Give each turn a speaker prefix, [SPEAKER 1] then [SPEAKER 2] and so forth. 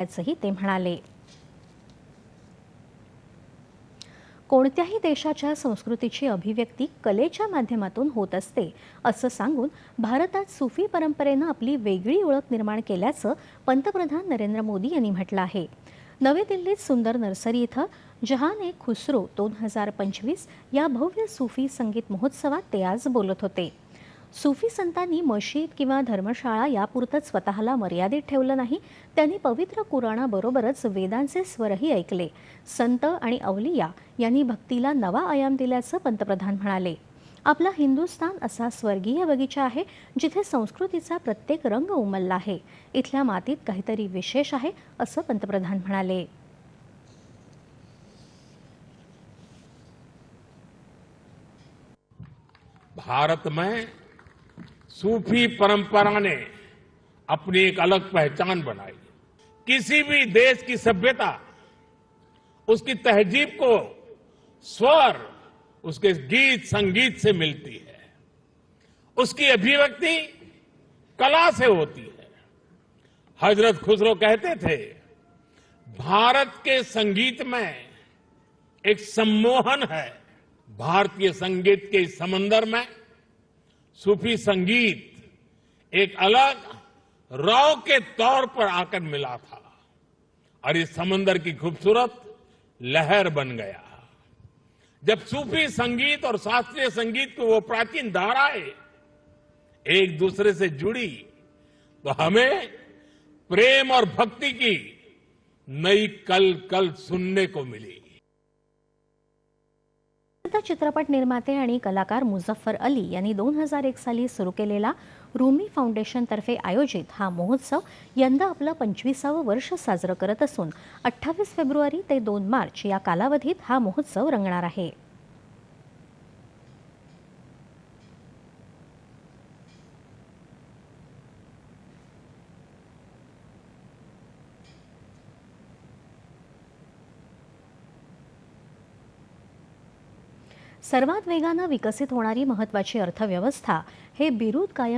[SPEAKER 1] असंही ते म्हणाले. कोणत्याही देशाच्या संस्कृतीची अभिव्यक्ती कलेच्या माध्यमातून होत असते असं सांगून भारतात सुफी परंपरेनं आपली वेगळी ओळख निर्माण केल्याचं पंतप्रधान नरेंद्र मोदी यांनी म्हटलं आहे. नवी दिल्लीत सुंदर नर्सरी इथं जहान ए खुसरो 2025 या भव्य सुफी संगीत महोत्सवात ते आज बोलत होते. सुफी संतांनी मशीद किंवा धर्मशाळा यापुरतंच स्वतःला मर्यादित ठेवलं नाही. त्यांनी पवित्र कुराणाबरोबरच वेदांचे स्वरही ऐकले. संत आणि अवलिया यांनी भक्तीला नवा आयाम दिल्याचं पंतप्रधान म्हणाले. आपला हिंदुस्थान असा स्वर्गीय बगीचा आहे जिथे संस्कृतीचा प्रत्येक रंग उमलला आहे. इथल्या मातीत काहीतरी विशेष आहे असं पंतप्रधान म्हणाले.
[SPEAKER 2] भारत में सूफी परंपरा ने अपनी एक अलग पहचान बनाई। किसी भी देश की सभ्यता उसकी तहजीब को स्वर उसके गीत संगीत से मिलती है, उसकी अभिव्यक्ति कला से होती है। हजरत खुसरो कहते थे, भारत के संगीत में एक सम्मोहन है। भारतीय संगीत के इस समंदर में सूफी संगीत एक अलग रौ के तौर पर आकर मिला था और इस समंदर की खूबसूरत लहर बन गया। जब सूफी संगीत और शास्त्रीय संगीत की वो प्राचीन धाराएं एक दूसरे से जुड़ी तो हमें प्रेम और भक्ति की नई कल सुनने को मिली।
[SPEAKER 1] चित्रपट निर्माते आणि कलाकार मुझफ्फर अली यांनी 2001 साली सुरू केलेला रूमी फाउंडेशन तर्फे आयोजित हा महोत्सव यंदा आपलं 25वे वर्ष साजरं करत असून 28 फेब्रुवारी ते 2 मार्च या कालावधीत हा महोत्सव रंगणार आहे. सर्वात वेगानं विकसित होणारी महत्त्वाची अर्थव्यवस्था हे बिरुद कायम